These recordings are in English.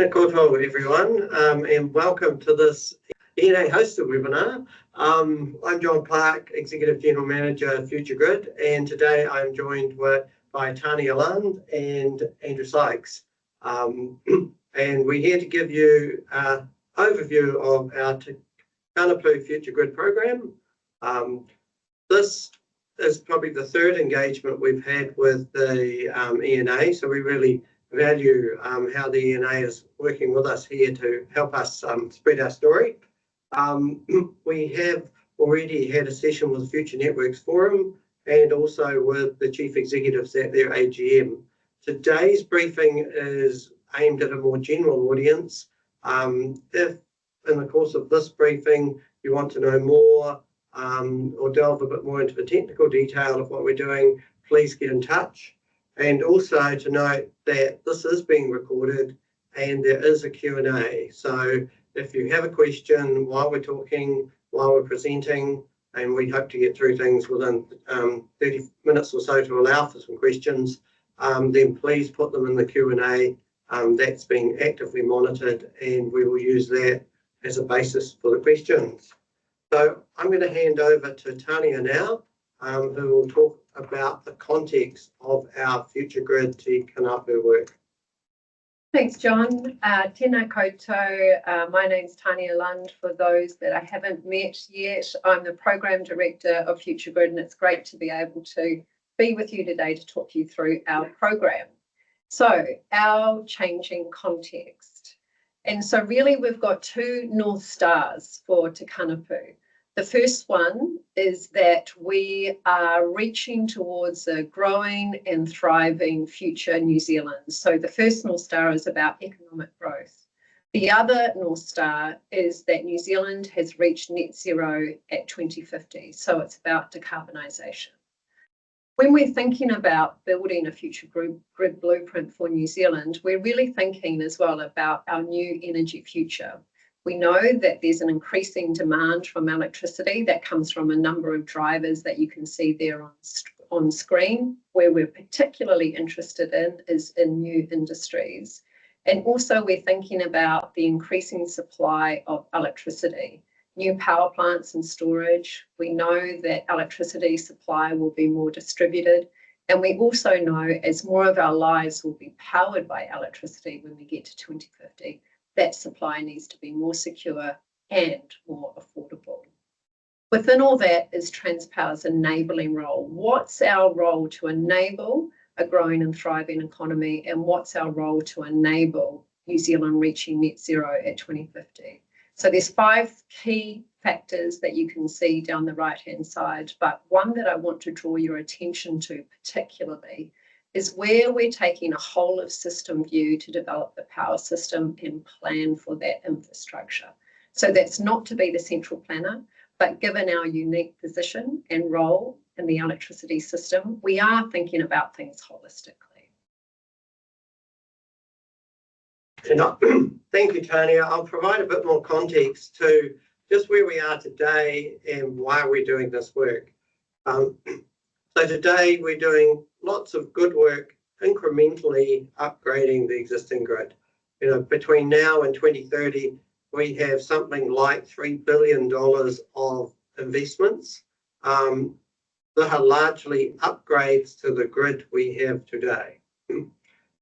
Tēnā koutou, everyone, and welcome to this ENA hosted webinar. I'm John Clark, Executive General Manager, Future Grid, and today I'm joined by Tania Lund and Andrew Sykes. And we're here to give you an overview of our Te Kanapu Future Grid program. This is probably the third engagement we've had with the ENA, so we really value how the ENA is working with us here to help us spread our story. We have already had a session with Future Networks Forum and also with the chief executives at their AGM. Today's briefing is aimed at a more general audience. If in the course of this briefing you want to know more or delve a bit more into the technical detail of what we're doing, please get in touch. And also to note that this is being recorded and there is a Q&A. So if you have a question while we're talking, while we're presenting, and we hope to get through things within 30 minutes or so to allow for some questions, then please put them in the Q&A. That's being actively monitored and we will use that as a basis for the questions. So I'm going to hand over to Tania now, who will talk about the context of our Future Grid Te Kanapu work. Thanks, John. Tēnā koutou. My name's Tania Lund. For those that I haven't met yet, I'm the Program Director of Future Grid, and it's great to be able to be with you today to talk you through our program. So, our changing context. And so really we've got two North Stars for Te Kanapu. The first one is that we are reaching towards a growing and thriving future New Zealand. So the first North Star is about economic growth. The other North Star is that New Zealand has reached net zero at 2050. So it's about decarbonisation. When we're thinking about building a future grid blueprint for New Zealand, we're really thinking as well about our new energy future. We know that there's an increasing demand from electricity that comes from a number of drivers that you can see there on screen. Where we're particularly interested in is in new industries. And also we're thinking about the increasing supply of electricity, new power plants and storage. We know that electricity supply will be more distributed. And we also know as more of our lives will be powered by electricity when we get to 2050, that supply needs to be more secure and more affordable. Within all that is Transpower's enabling role. What's our role to enable a growing and thriving economy, and what's our role to enable New Zealand reaching net zero at 2050? So there's 5 key factors that you can see down the right-hand side, but one that I want to draw your attention to particularly is where we're taking a whole of system view to develop the power system and plan for that infrastructure. So that's not to be the central planner, but given our unique position and role in the electricity system, we are thinking about things holistically. Thank you, Tania. I'll provide a bit more context to just where we are today and why we're doing this work. So today we're doing lots of good work incrementally upgrading the existing grid. You know, between now and 2030, we have something like $3 billion of investments that are largely upgrades to the grid we have today.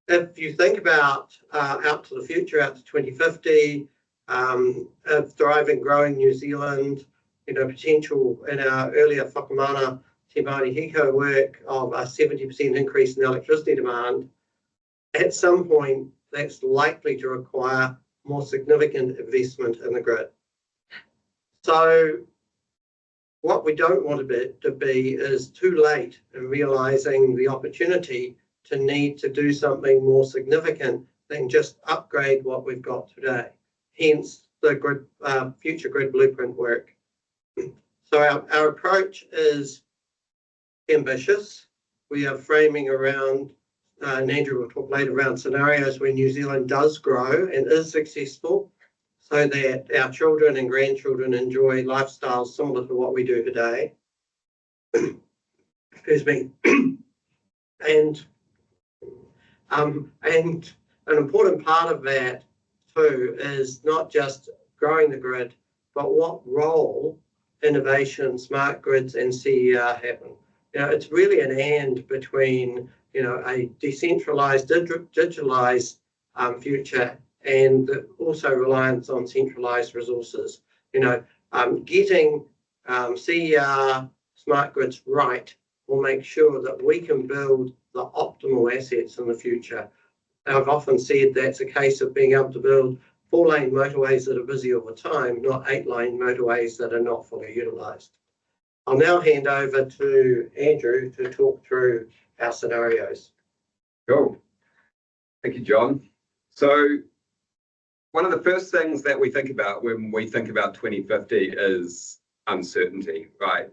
If you think about out to the future, out to 2050, a thriving, growing New Zealand, you know, potential in our earlier whakamana Te Māori Hiko work of a 70% increase in electricity demand, at some point that's likely to require more significant investment in the grid. So what we don't want to be is too late in realising the opportunity to need to do something more significant than just upgrade what we've got today. Hence the grid, future grid blueprint work. So our approach is ambitious. We are framing around, and Andrew will talk later, around scenarios where New Zealand does grow and is successful so that our children and grandchildren enjoy lifestyles similar to what we do today. Excuse me. And an important part of that too is not just growing the grid, but what role innovation, smart grids and CER happen. It's really an and between, a decentralized, digitalized future and also reliance on centralized resources. Getting CER smart grids right will make sure that we can build the optimal assets in the future. I've often said that's a case of being able to build 4-lane motorways that are busy all the time, not 8-lane motorways that are not fully utilised. I'll now hand over to Andrew to talk through our scenarios. Cool. Thank you, John. So one of the first things that we think about when we think about 2050 is uncertainty, right?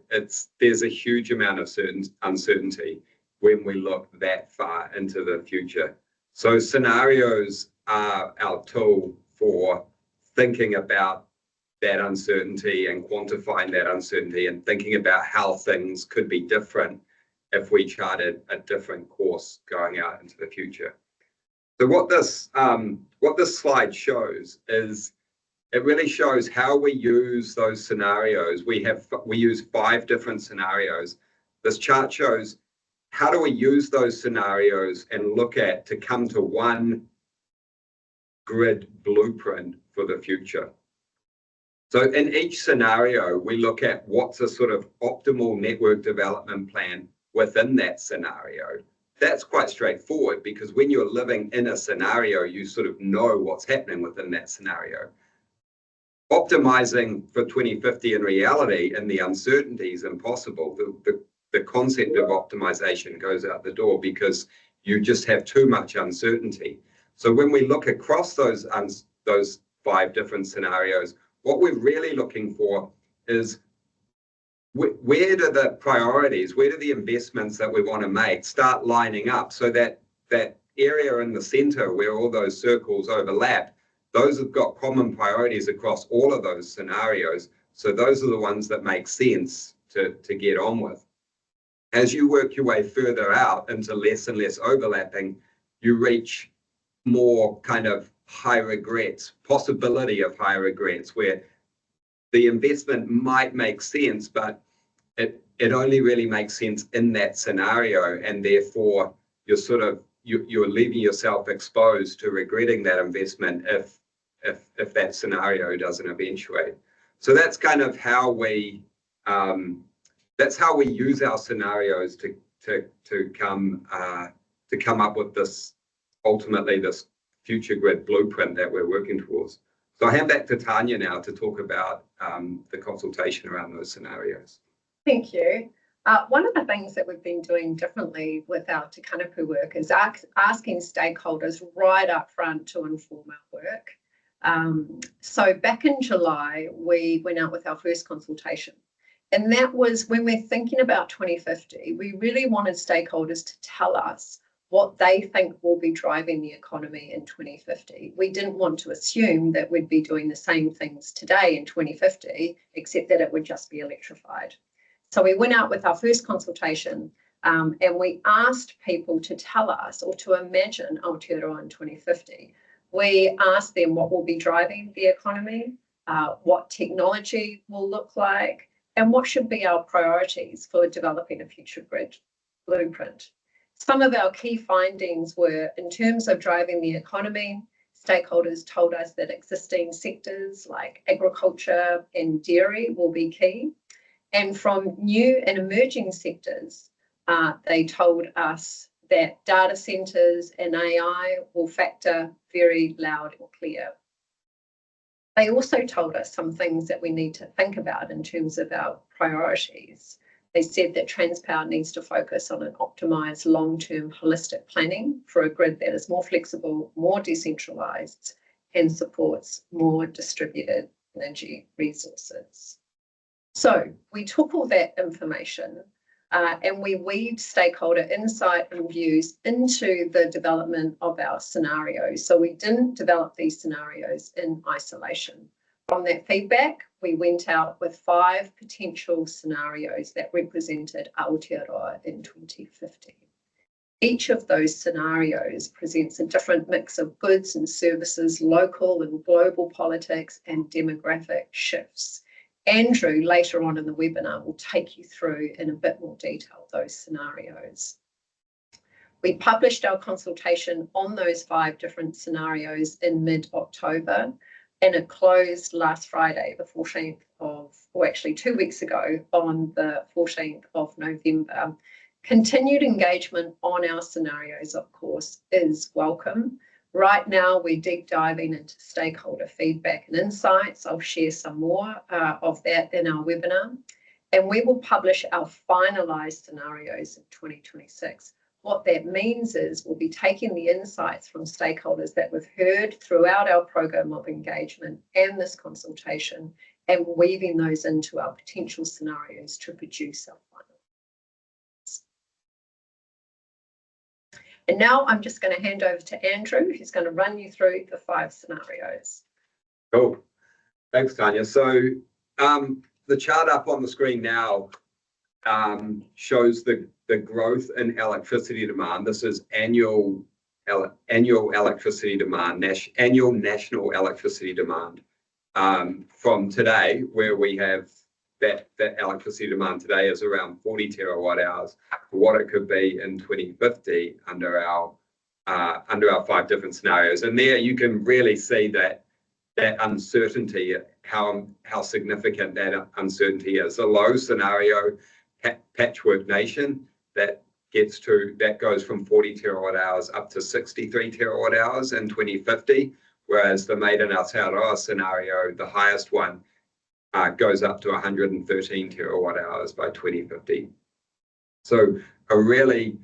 There's a huge amount of uncertainty when we look that far into the future. So scenarios are our tool for thinking about that uncertainty and quantifying that uncertainty and thinking about how things could be different if we charted a different course going out into the future. So what this slide shows is it really shows how we use those scenarios. We use 5 different scenarios. This chart shows how do we use those scenarios and look at to come to one grid blueprint for the future. So in each scenario, we look at what's a sort of optimal network development plan within that scenario. That's quite straightforward because when you're living in a scenario, you sort of know what's happening within that scenario. Optimizing for 2050 in reality and the uncertainty is impossible. The concept of optimization goes out the door because you just have too much uncertainty. So when we look across those 5 different scenarios, what we're really looking for is where do the priorities, where do the investments that we want to make start lining up so that that area in the center where all those circles overlap, those have got common priorities across all of those scenarios. So those are the ones that make sense to get on with. As you work your way further out into less and less overlapping, you reach more kind of high regrets, possibility of high regrets, where the investment might make sense, but it only really makes sense in that scenario, and therefore you're leaving yourself exposed to regretting that investment if that scenario doesn't eventuate. So that's kind of how we use our scenarios to come up with this future grid blueprint that we're working towards. So I hand back to Tanya now to talk about the consultation around those scenarios. Thank you. One of the things that we've been doing differently with our Te Kanapu work is asking stakeholders right up front to inform our work. So back in July, we went out with our first consultation. And that was when we're thinking about 2050, we really wanted stakeholders to tell us what they think will be driving the economy in 2050. We didn't want to assume that we'd be doing the same things today in 2050, except that it would just be electrified. So we went out with our first consultation and we asked people to tell us or to imagine Aotearoa in 2050. We asked them what will be driving the economy, what technology will look like, and what should be our priorities for developing a future grid blueprint. Some of our key findings were, in terms of driving the economy, stakeholders told us that existing sectors like agriculture and dairy will be key. And from new and emerging sectors, they told us that data centres and AI will factor very loud and clear. They also told us some things that we need to think about in terms of our priorities. They said that Transpower needs to focus on an optimised long-term holistic planning for a grid that is more flexible, more decentralised, and supports more distributed energy resources. So we took all that information and we weaved stakeholder insight and views into the development of our scenarios. So we didn't develop these scenarios in isolation. From that feedback, we went out with 5 potential scenarios that represented Aotearoa in 2050. Each of those scenarios presents a different mix of goods and services, local and global politics, and demographic shifts. Andrew, later on in the webinar, will take you through in a bit more detail those scenarios. We published our consultation on those 5 different scenarios in mid-October, and it closed last Friday, the 14th of, or actually 2 weeks ago, on the 14th of November. Continued engagement on our scenarios, of course, is welcome. Right now, we're deep diving into stakeholder feedback and insights. I'll share some more of that in our webinar. And we will publish our finalised scenarios in 2026. What that means is we'll be taking the insights from stakeholders that we've heard throughout our program of engagement and this consultation and weaving those into our potential scenarios to produce our final. And now I'm just going to hand over to Andrew, who's going to run you through the 5 scenarios. Cool. Thanks, Tanya. So the chart up on the screen now shows the growth in electricity demand. This is annual electricity demand, annual national electricity demand from today, where we have that electricity demand today is around 40 terawatt hours, what it could be in 2050 under our 5 different scenarios. And there you can really see that uncertainty, how significant that uncertainty is. A low scenario, patchwork nation, that goes from 40 terawatt hours up to 63 terawatt hours in 2050, whereas the Made in Aotearoa scenario, the highest one, goes up to 113 terawatt hours by 2050. So a really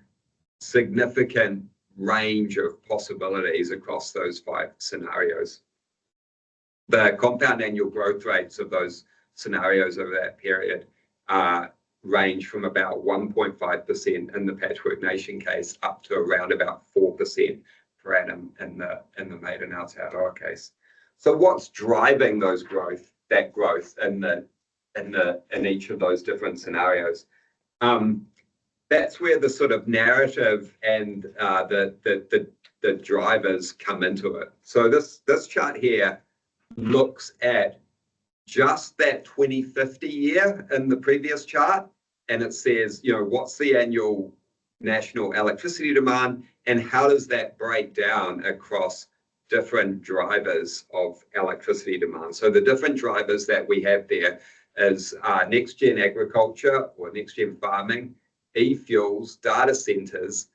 significant range of possibilities across those 5 scenarios. The compound annual growth rates of those scenarios over that period range from about 1.5% in the Patchwork Nation case up to around about 4% per annum in the Made in Aotearoa case. So what's driving that growth in each of those different scenarios? That's where the sort of narrative and the drivers come into it. So this chart here looks at just that 2050 year in the previous chart, and it says, what's the annual national electricity demand and how does that break down across different drivers of electricity demand. So the different drivers that we have there is next gen agriculture or next gen farming, e-fuels, data centers,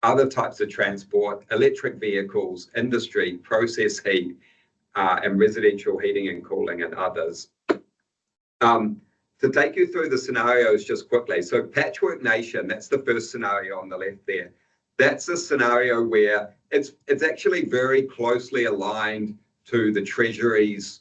other types of transport, electric vehicles, industry, process heat, and residential heating and cooling, and others. To take you through the scenarios just quickly. So Patchwork Nation, that's the first scenario on the left there. That's a scenario where it's actually very closely aligned to the Treasury's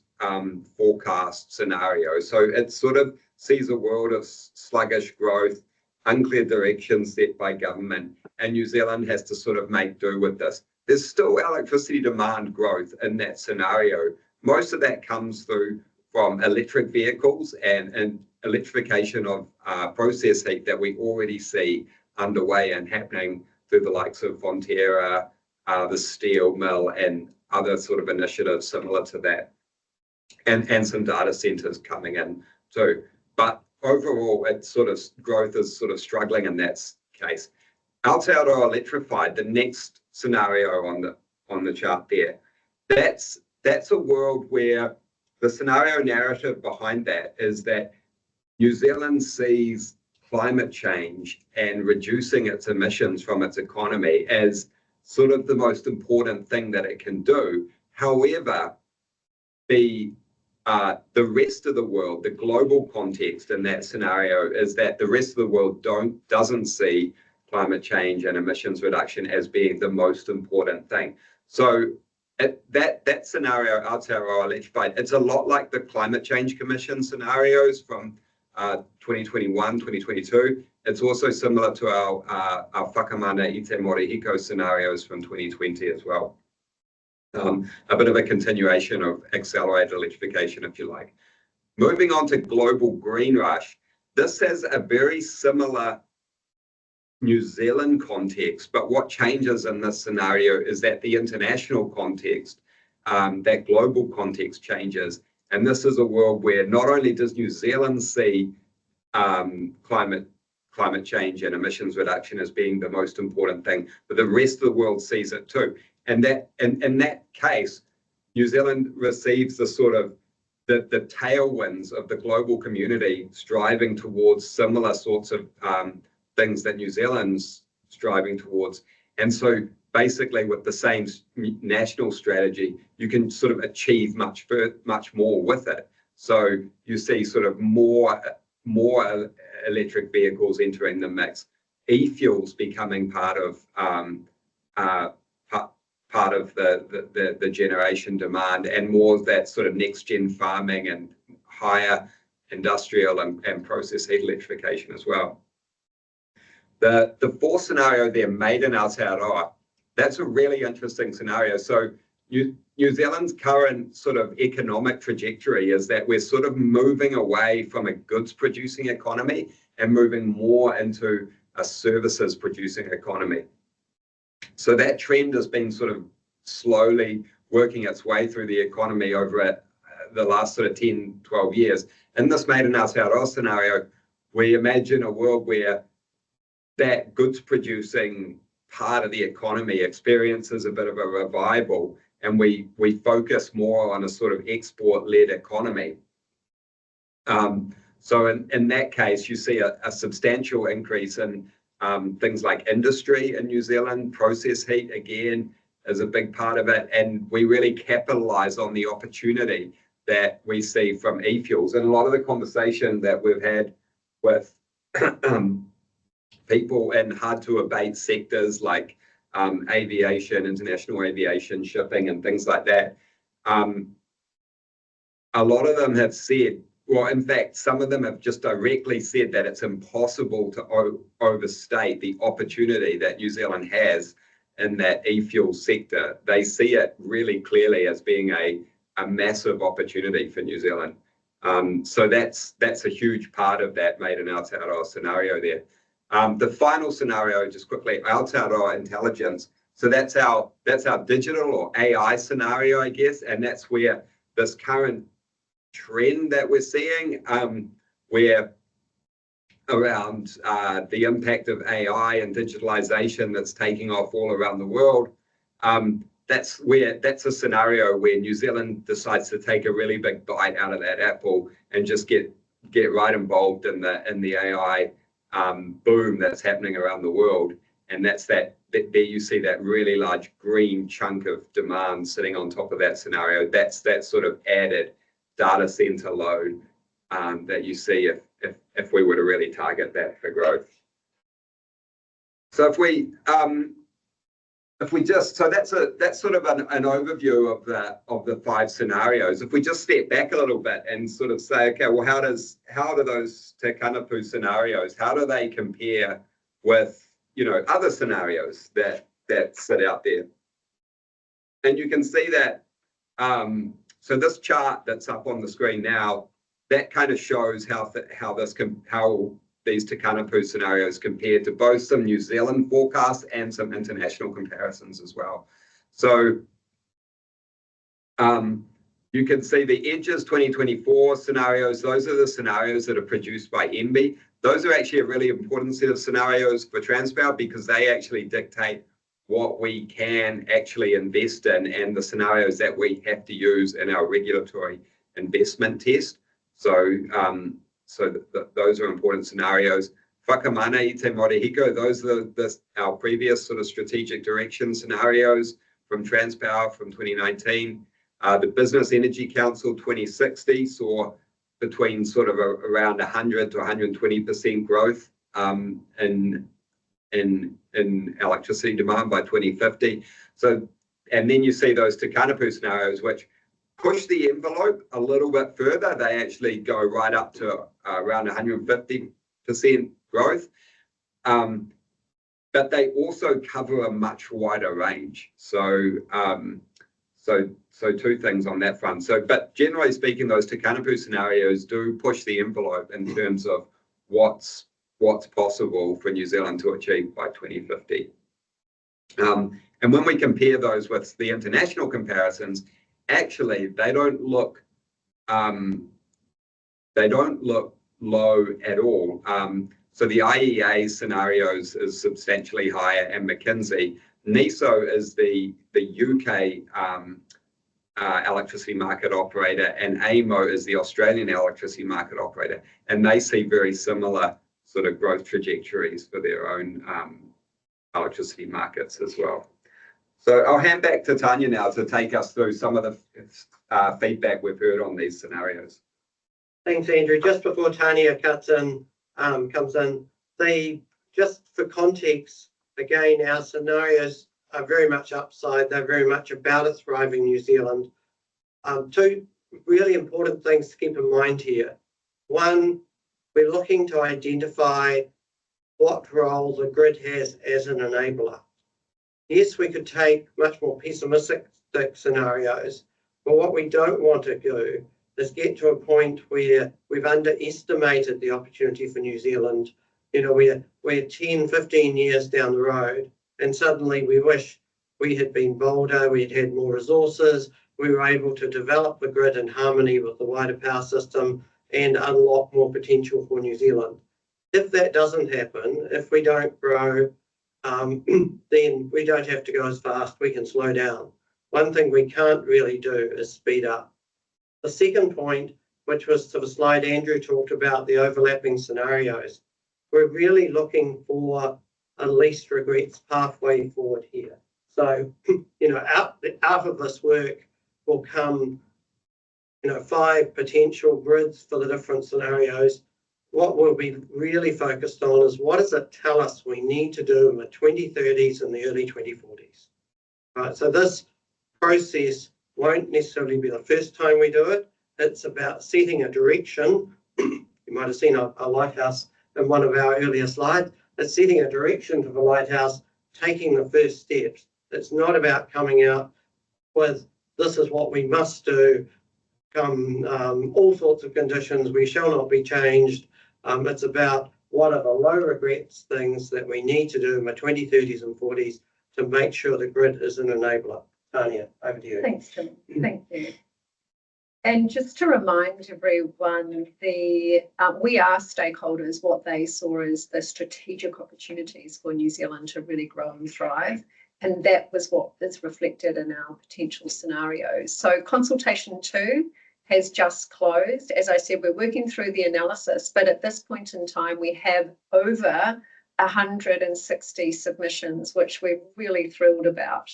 forecast scenario. So it sort of sees a world of sluggish growth, unclear direction set by government, and New Zealand has to sort of make do with this. There's still electricity demand growth in that scenario. Most of that comes through from electric vehicles and electrification of process heat that we already see underway and happening through the likes of Fonterra, the steel mill, and other sort of initiatives similar to that, and some data centers coming in too. But overall, growth is sort of struggling in that case. Aotearoa Electrified, the next scenario on the chart there, that's a world where the scenario narrative behind that is that New Zealand sees climate change and reducing its emissions from its economy as sort of the most important thing that it can do. However, the rest of the world, the global context in that scenario is that the rest of the world doesn't see climate change and emissions reduction as being the most important thing. So that scenario, Aotearoa Electrified, it's a lot like the Climate Change Commission scenarios from 2021, 2022. It's also similar to our Whakamana I Te Morihiko scenarios from 2020 as well. A bit of a continuation of accelerated electrification, if you like. Moving on to Global Green Rush, this has a very similar New Zealand context, but what changes in this scenario is that the international context, that global context changes. And this is a world where not only does New Zealand see climate change and emissions reduction as being the most important thing, but the rest of the world sees it too. And that in that case, New Zealand receives the sort of the tailwinds of the global community striving towards similar sorts of things that New Zealand's striving towards. And so basically with the same national strategy, you can sort of achieve much more with it. So you see sort of more electric vehicles entering the mix, e-fuels becoming part of the generation demand, and more of that sort of next gen farming and higher industrial and process heat electrification as well. The fourth scenario there, made in Aotearoa, that's a really interesting scenario. So New Zealand's current sort of economic trajectory is that we're sort of moving away from a goods producing economy and moving more into a services producing economy. So that trend has been sort of slowly working its way through the economy over the last sort of 10, 12 years. In this made in Aotearoa scenario, we imagine a world where that goods producing part of the economy experiences a bit of a revival, and we focus more on a sort of export-led economy. So in that case, you see a substantial increase in things like industry in New Zealand. Process heat, again, is a big part of it. And we really capitalize on the opportunity that we see from e-fuels. And a lot of the conversation that we've had with people in hard-to-abate sectors like aviation, international aviation, shipping, and things like that, a lot of them have said, well, in fact, some of them have just directly said that it's impossible to overstate the opportunity that New Zealand has in that e-fuel sector. They see it really clearly as being a massive opportunity for New Zealand. So that's a huge part of that made in Aotearoa scenario there. The final scenario, just quickly, Aotearoa intelligence. So that's our digital or AI scenario, I guess, and that's where this current trend that we're seeing, where around the impact of AI and digitalization that's taking off all around the world. That's a scenario where New Zealand decides to take a really big bite out of that apple and just get right involved in the AI boom that's happening around the world. And that's there you see that really large green chunk of demand sitting on top of that scenario. That's that sort of added data center load that you see if we were to really target that for growth. So if we just, so that's sort of an overview of the 5 scenarios. If we just step back a little bit and sort of say, okay, well, how do those Te Kanapu scenarios, how do they compare with, you know, other scenarios that sit out there? And you can see that, so this chart that's up on the screen now, that kind of shows how these Te Kanapu scenarios compare to both some New Zealand forecasts and some international comparisons as well. So you can see the Edges 2024 scenarios. Those are the scenarios that are produced by MB. Those are actually a really important set of scenarios for Transpower because they actually dictate what we can actually invest in and the scenarios that we have to use in our regulatory investment test. So those are important scenarios. Whakamana I te Morihiko, those are our previous sort of strategic direction scenarios from Transpower from 2019. The Business Energy Council 2060 saw between sort of around 100 to 120% growth in electricity demand by 2050. So, and then you see those Te Kanapu scenarios, which push the envelope a little bit further. They actually go right up to around 150% growth. But they also cover a much wider range. So, so two things on that front. So, but generally speaking, those Te Kanapu scenarios do push the envelope in terms of what's what's possible for New Zealand to achieve by 2050. And when we compare those with the international comparisons, actually they don't look low at all. So the IEA scenarios is substantially higher, and McKinsey. NESO is the UK electricity market operator, and AEMO is the Australian electricity market operator, and they see very similar sort of growth trajectories for their own electricity markets as well. So I'll hand back to Tanya now to take us through some of the feedback we've heard on these scenarios. Thanks, Andrew. Just before Tanya comes in, just for context, again, our scenarios are very much upside. They're very much about a thriving New Zealand. Two really important things to keep in mind here. One, we're looking to identify what role the grid has as an enabler. Yes, we could take much more pessimistic scenarios, but what we don't want to do is get to a point where we've underestimated the opportunity for New Zealand. You know, we're 10, 15 years down the road, and suddenly we wish we had been bolder, we'd had more resources, we were able to develop the grid in harmony with the wider power system and unlock more potential for New Zealand. If that doesn't happen, if we don't grow, then we don't have to go as fast, we can slow down. One thing we can't really do is speed up. The second point, which was to the slide Andrew talked about, the overlapping scenarios, we're really looking for a least regrets pathway forward here. So, you know, out of this work will come, you know, 5 potential grids for the different scenarios. What we'll be really focused on is what does it tell us we need to do in the 2030s and the early 2040s. Right, so this process won't necessarily be the first time we do it. It's about setting a direction. You might have seen a lighthouse in one of our earlier slides. It's setting a direction to the lighthouse, taking the first steps. It's not about coming out with this is what we must do, all sorts of conditions, we shall not be changed. It's about what are the low regrets things that we need to do in the 2030s and 40s to make sure the grid is an enabler. Tanya, over to you. Thanks, Tim. Thank you. And just to remind everyone, we asked stakeholders what they saw as the strategic opportunities for New Zealand to really grow and thrive. And that was what is reflected in our potential scenarios. So consultation 2 has just closed. As I said, we're working through the analysis, but at this point in time, we have over 160 submissions, which we're really thrilled about.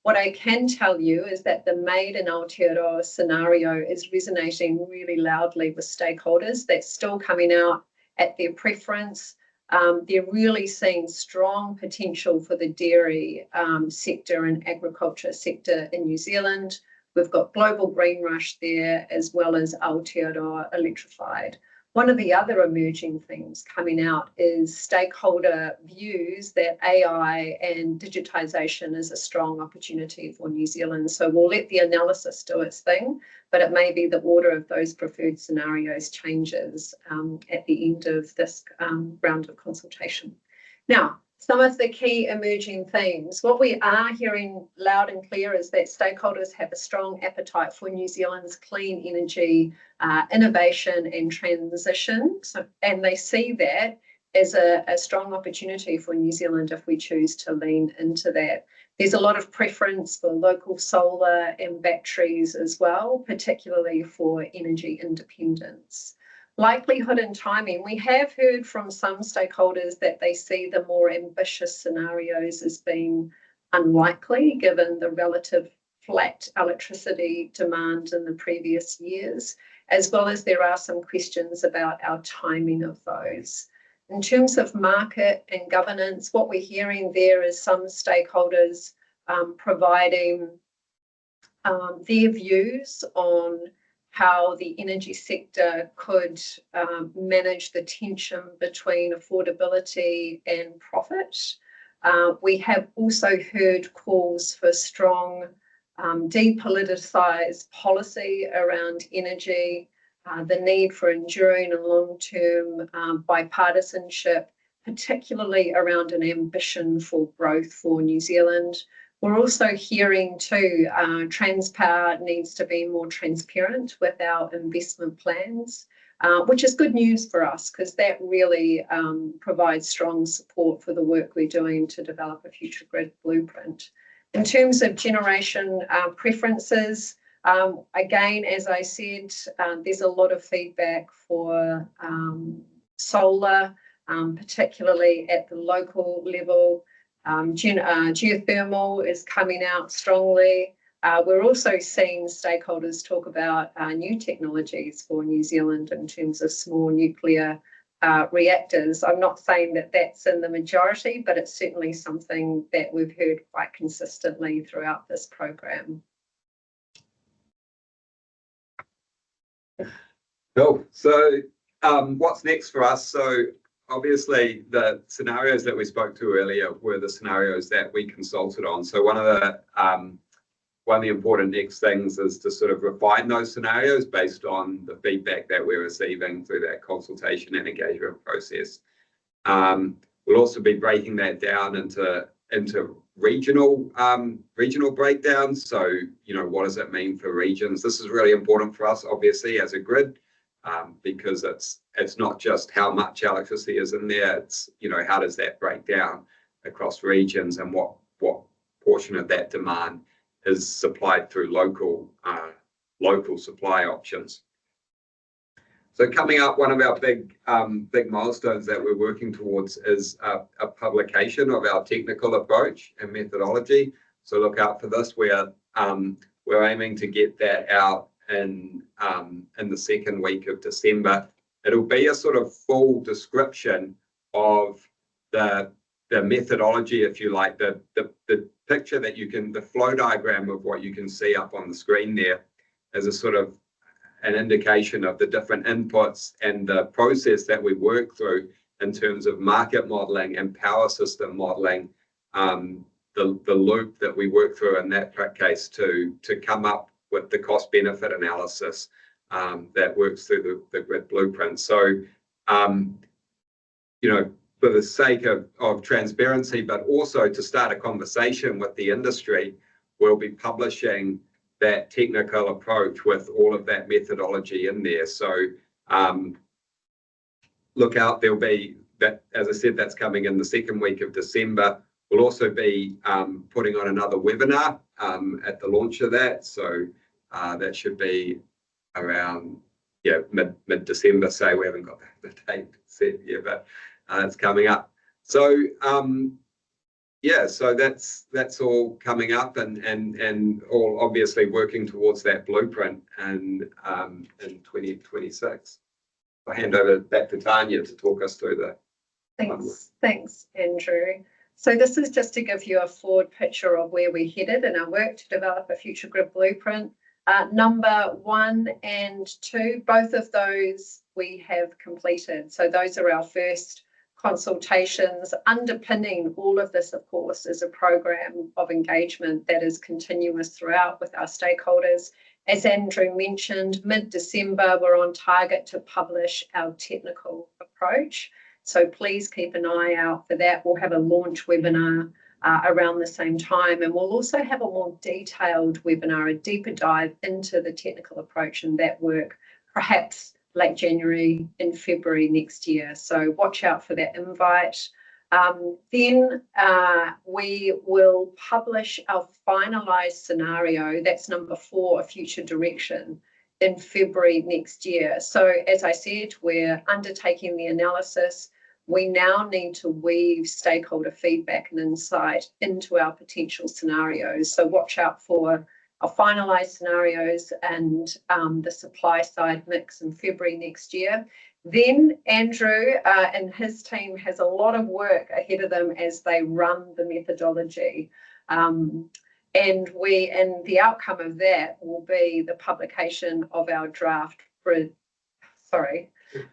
What I can tell you is that the Made in Aotearoa scenario is resonating really loudly with stakeholders. That's still coming out at their preference. They're really seeing strong potential for the dairy sector and agriculture sector in New Zealand. We've got Global Green Rush there, as well as Aotearoa Electrified. One of the other emerging things coming out is stakeholder views that AI and digitisation is a strong opportunity for New Zealand. So we'll let the analysis do its thing, but it may be the order of those preferred scenarios changes at the end of this round of consultation. Now, some of the key emerging themes. What we are hearing loud and clear is that stakeholders have a strong appetite for New Zealand's clean energy innovation and transition. And they see that as a strong opportunity for New Zealand if we choose to lean into that. There's a lot of preference for local solar and batteries as well, particularly for energy independence. Likelihood and timing. We have heard from some stakeholders that they see the more ambitious scenarios as being unlikely given the relative flat electricity demand in the previous years, as well as there are some questions about our timing of those. In terms of market and governance, what we're hearing there is some stakeholders providing their views on how the energy sector could manage the tension between affordability and profit. We have also heard calls for strong depoliticised policy around energy, the need for enduring and long-term bipartisanship, particularly around an ambition for growth for New Zealand. We're also hearing too, Transpower needs to be more transparent with our investment plans, which is good news for us because that really provides strong support for the work we're doing to develop a future grid blueprint. In terms of generation preferences, again, as I said, there's a lot of feedback for solar, particularly at the local level. Geothermal is coming out strongly. We're also seeing stakeholders talk about new technologies for New Zealand in terms of small nuclear reactors. I'm not saying that that's in the majority, but it's certainly something that we've heard quite consistently throughout this program. Cool. So what's next for us? So obviously the scenarios that we spoke to earlier were the scenarios that we consulted on. So one of the important next things is to sort of refine those scenarios based on the feedback that we're receiving through that consultation and engagement process. We'll also be breaking that down into regional breakdowns. So, you know, what does it mean for regions? This is really important for us, obviously, as a grid, because it's not just how much electricity is in there, it's, you know, how does that break down across regions and what portion of that demand is supplied through local supply options. So coming up, one of our big milestones that we're working towards is a publication of our technical approach and methodology. So look out for this. We're aiming to get that out in the second week of December. It'll be a sort of full description of the methodology, if you like, the picture that you can, the flow diagram of what you can see up on the screen there as a sort of an indication of the different inputs and the process that we work through in terms of market modeling and power system modeling, the loop that we work through in that case to come up with the cost benefit analysis that works through the grid blueprint. So, you know, for the sake of transparency, but also to start a conversation with the industry, we'll be publishing that technical approach with all of that methodology in there. So look out, there'll be that, as I said, that's coming in the second week of December. We'll also be putting on another webinar at the launch of that. So that should be around mid-December, say. We haven't got the date set yet, but it's coming up. So yeah, so that's all coming up and all obviously working towards that blueprint and in 2026. I'll hand over back to Tanya to talk us through the. Thanks, Andrew. So this is just to give you a forward picture of where we're headed in our work to develop a future grid blueprint. Number 1 and 2, both of those we have completed. So those are our first consultations. Underpinning all of this, of course, is a program of engagement that is continuous throughout with our stakeholders. As Andrew mentioned, mid-December, we're on target to publish our technical approach. So please keep an eye out for that. We'll have a launch webinar around the same time, and we'll also have a more detailed webinar, a deeper dive into the technical approach and that work, perhaps late January and February next year. So watch out for that invite. Then we will publish our finalised scenario, that's number 4, a future direction, in February next year. So as I said, we're undertaking the analysis. We now need to weave stakeholder feedback and insight into our potential scenarios. So watch out for our finalised scenarios and the supply side mix in February next year. Then Andrew and his team has a lot of work ahead of them as they run the methodology. And the outcome of that will be the publication of our draft grid,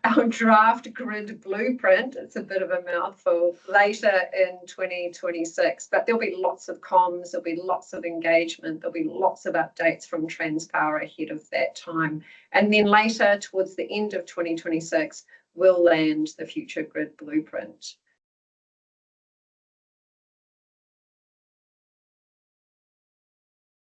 our draft grid blueprint. It's a bit of a mouthful, later in 2026, but there'll be lots of comms, there'll be lots of engagement, there'll be lots of updates from Transpower ahead of that time. And then later, towards the end of 2026, we'll land the future grid blueprint.